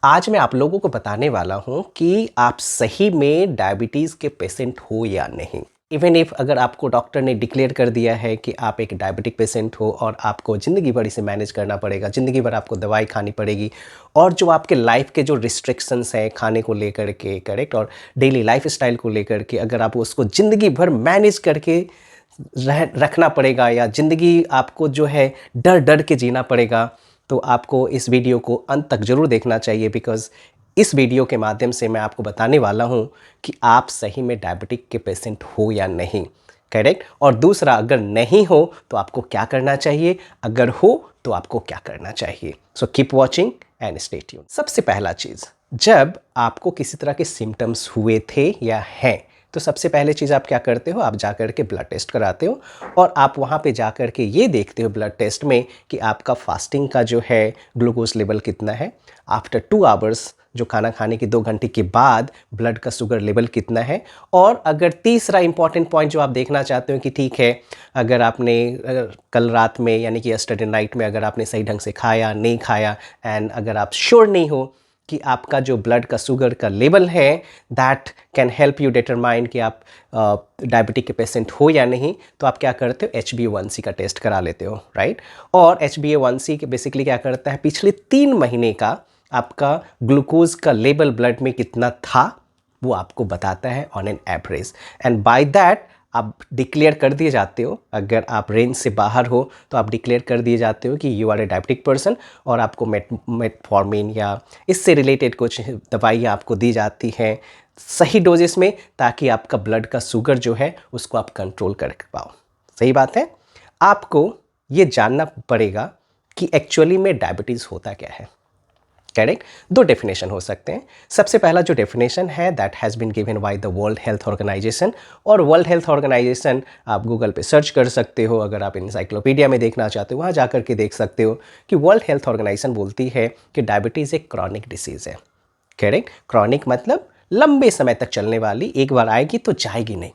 आज मैं आप लोगों को बताने वाला हूं कि आप सही में डायबिटीज़ के पेशेंट हो या नहीं। इवन इफ अगर आपको डॉक्टर ने डिक्लेयर कर दिया है कि आप एक डायबिटिक पेशेंट हो और आपको ज़िंदगी भर इसे मैनेज करना पड़ेगा, ज़िंदगी भर आपको दवाई खानी पड़ेगी और जो आपके लाइफ के जो रिस्ट्रिक्शंस हैं खाने को लेकर के, करेक्ट, और डेली लाइफ स्टाइल को लेकर के, अगर आप उसको ज़िंदगी भर मैनेज करके रखना पड़ेगा या ज़िंदगी आपको जो है डर डर के जीना पड़ेगा, तो आपको इस वीडियो को अंत तक ज़रूर देखना चाहिए। बिकॉज़ इस वीडियो के माध्यम से मैं आपको बताने वाला हूं कि आप सही में डायबिटिक के पेशेंट हो या नहीं, करेक्ट। और दूसरा, अगर नहीं हो तो आपको क्या करना चाहिए, अगर हो तो आपको क्या करना चाहिए। So keep watching and stay tuned. सबसे पहला चीज़, जब आपको किसी तरह के सिम्टम्स हुए थे या हैं, तो सबसे पहले चीज़ आप क्या करते हो, आप जा कर के ब्लड टेस्ट कराते हो और आप वहाँ पे जा कर के ये देखते हो ब्लड टेस्ट में कि आपका फास्टिंग का जो है ग्लूकोज लेवल कितना है, आफ्टर 2 आवर्स जो खाना खाने के 2 घंटे के बाद ब्लड का शुगर लेवल कितना है। और अगर तीसरा इंपॉर्टेंट पॉइंट जो आप देखना चाहते हो कि ठीक है, अगर आपने कल रात में यानी कि यस्टरडे नाइट में अगर आपने सही ढंग से खाया नहीं खाया, एंड अगर आप श्योर नहीं हो कि आपका जो ब्लड का शुगर का लेवल है that can help you determine कि आप डायबिटिक के पेशेंट हो या नहीं, तो आप क्या करते हो, HbA1c का टेस्ट करा लेते हो, राइट। और HbA1c के बेसिकली क्या करता है, पिछले 3 महीने का आपका ग्लूकोज का लेवल ब्लड में कितना था वो आपको बताता है on an average, and by that आप डिक्लेयर कर दिए जाते हो। अगर आप रेंज से बाहर हो तो आप डिक्लेयर कर दिए जाते हो कि you are a diabetic person, और आपको मेटफॉर्मिन या इससे रिलेटेड कुछ दवाइयाँ आपको दी जाती हैं सही डोजेस में, ताकि आपका ब्लड का शुगर जो है उसको आप कंट्रोल कर पाओ। सही बात है। आपको ये जानना पड़ेगा कि एक्चुअली में डायबिटीज़ होता क्या है, करेक्ट। 2 डेफिनेशन हो सकते हैं। सबसे पहला जो डेफिनेशन है that has been given by the World Health Organization, और वर्ल्ड हेल्थ ऑर्गेनाइजेशन आप गूगल पे सर्च कर सकते हो, अगर आप इंसाइक्लोपीडिया में देखना चाहते हो वहाँ जा कर के देख सकते हो कि वर्ल्ड हेल्थ ऑर्गेनाइजेशन बोलती है कि डायबिटीज़ एक क्रॉनिक डिसीज़ है, करेक्ट। क्रॉनिक मतलब लंबे समय तक चलने वाली, एक बार आएगी तो जाएगी नहीं,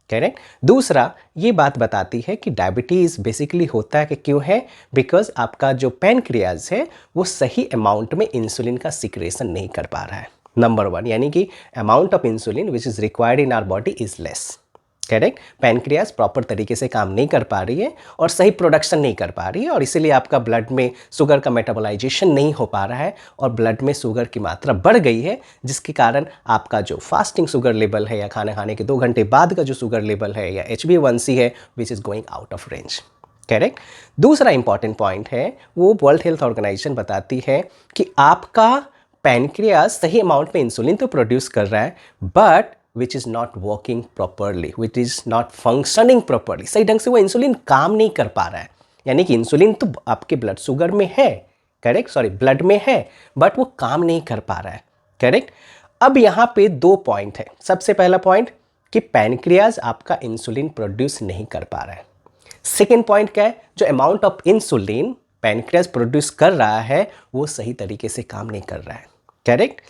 करेक्ट। दूसरा, ये बात बताती है कि डायबिटीज़ बेसिकली होता है कि क्यों है, बिकॉज आपका जो पैनक्रियाज है वो सही अमाउंट में इंसुलिन का सिक्रेशन नहीं कर पा रहा है, नंबर 1, यानी कि amount of insulin which is required in our body is less, correct. Pancreas proper तरीके से काम नहीं कर पा रही है और सही प्रोडक्शन नहीं कर पा रही है, और इसीलिए आपका ब्लड में शुगर का मेटाबोलाइजेशन नहीं हो पा रहा है और ब्लड में शुगर की मात्रा बढ़ गई है, जिसके कारण आपका जो फास्टिंग शुगर लेवल है या खाना खाने के 2 घंटे बाद का जो शुगर लेवल है या HbA1c है which is going out of range, correct. दूसरा इंपॉर्टेंट पॉइंट है, वो वर्ल्ड हेल्थ ऑर्गेनाइजेशन बताती है कि आपका पैनक्रियाज सही अमाउंट में इंसुलिन तो प्रोड्यूस कर रहा है, but which is not working properly, which is not functioning properly. सही ढंग से वो इंसुलिन काम नहीं कर पा रहा है, यानी कि इंसुलिन तो आपके ब्लड शुगर में है, करेक्ट, सॉरी ब्लड में है, बट वो काम नहीं कर पा रहा है, करेक्ट। अब यहाँ पे 2 पॉइंट है। सबसे पहला पॉइंट कि पैनक्रियाज आपका इंसुलिन प्रोड्यूस नहीं कर पा रहा है। सेकेंड पॉइंट क्या है, जो amount of insulin pancreas produce कर रहा है वो सही तरीके से काम नहीं कर रहा है, करेक्ट।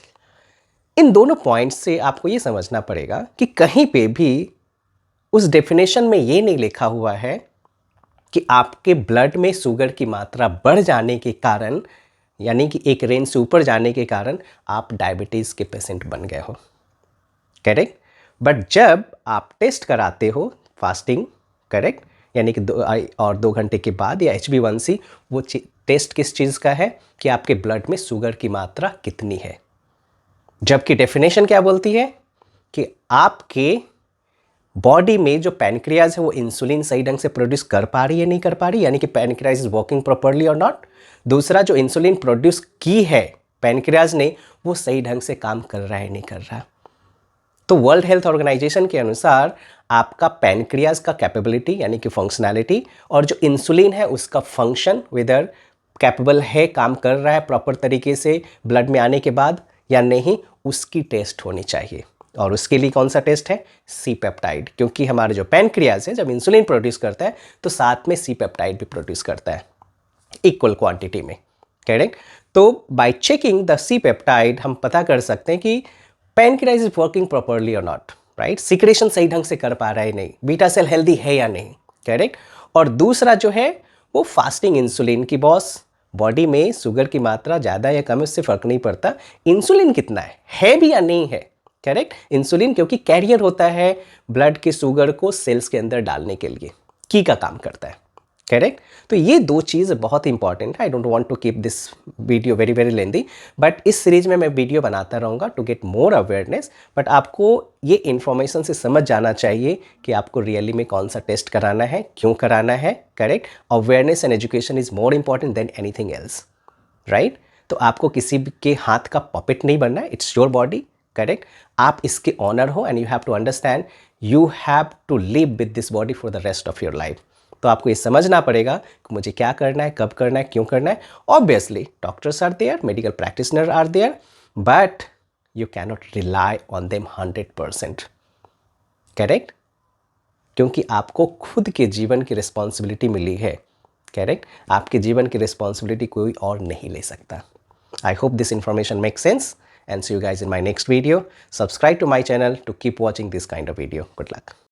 इन दोनों पॉइंट्स से आपको ये समझना पड़ेगा कि कहीं पे भी उस डेफिनेशन में ये नहीं लिखा हुआ है कि आपके ब्लड में शुगर की मात्रा बढ़ जाने के कारण, यानी कि एक रेंज से ऊपर जाने के कारण आप डायबिटीज़ के पेशेंट बन गए हो, करेक्ट। बट जब आप टेस्ट कराते हो फास्टिंग, करेक्ट, यानी कि 2 घंटे के बाद, या HbA1c, वो टेस्ट किस चीज़ का है कि आपके ब्लड में शुगर की मात्रा कितनी है। जबकि डेफिनेशन क्या बोलती है कि आपके बॉडी में जो पैनक्रियाज है वो इंसुलिन सही ढंग से प्रोड्यूस कर पा रही है नहीं कर पा रही, यानी कि पैनक्रियाज इज वर्किंग प्रॉपर्ली और नॉट। दूसरा, जो इंसुलिन प्रोड्यूस की है पैनक्रियाज ने वो सही ढंग से काम कर रहा है नहीं कर रहा। तो वर्ल्ड हेल्थ ऑर्गेनाइजेशन के अनुसार आपका पैनक्रियाज का कैपेबिलिटी यानी कि फंक्शनैलिटी, और जो इंसुलिन है उसका फंक्शन वेदर कैपेबल है, काम कर रहा है प्रॉपर तरीके से ब्लड में आने के बाद या नहीं, उसकी टेस्ट होनी चाहिए। और उसके लिए कौन सा टेस्ट है, सी पेप्टाइड, क्योंकि हमारे जो पैनक्रियाज है जब इंसुलिन प्रोड्यूस करता है तो साथ में सी पेप्टाइड भी प्रोड्यूस करता है इक्वल क्वांटिटी में, करेक्ट। तो by checking the C peptide हम पता कर सकते हैं कि पैनक्रियाज इज वर्किंग प्रॉपरली और नॉट, राइट, सिक्रेशन सही ढंग से कर पा रहा है नहीं, बीटा सेल हेल्दी है या नहीं, करेक्ट। और दूसरा जो है वो फास्टिंग इंसुलिन की बॉस बॉडी में शुगर की मात्रा ज़्यादा या कम है उससे फ़र्क नहीं पड़ता, इंसुलिन कितना है भी या नहीं है। करेक्ट। इंसुलिन क्योंकि कैरियर होता है ब्लड के शुगर को सेल्स के अंदर डालने के लिए, की का काम करता है। करेक्ट। तो ये दो चीज़ बहुत इंपॉर्टेंट है। I don't want to keep this video very very lengthy, but इस सीरीज में मैं वीडियो बनाता रहूँगा to get more awareness. But आपको ये इन्फॉर्मेशन से समझ जाना चाहिए कि आपको रियली में कौन सा टेस्ट कराना है, क्यों कराना है। Correct. Awareness and education is more important than anything else, right. तो आपको किसी के हाथ का पपेट नहीं बनना है, इट्स योर बॉडी। करेक्ट। आप इसके ऑनर हो and you have to understand you have to live with this body for the rest of your life. तो आपको ये समझना पड़ेगा कि मुझे क्या करना है, कब करना है, क्यों करना है। Obviously doctors are there, medical practitioner are there, but you cannot rely on them 100%। Correct. क्योंकि आपको खुद के जीवन की रिस्पॉन्सिबिलिटी मिली है। करेक्ट। आपके जीवन की रिस्पॉन्सिबिलिटी कोई और नहीं ले सकता। I hope this information makes sense and see you guys in my next video. Subscribe to my channel to keep watching this kind of video. Good luck.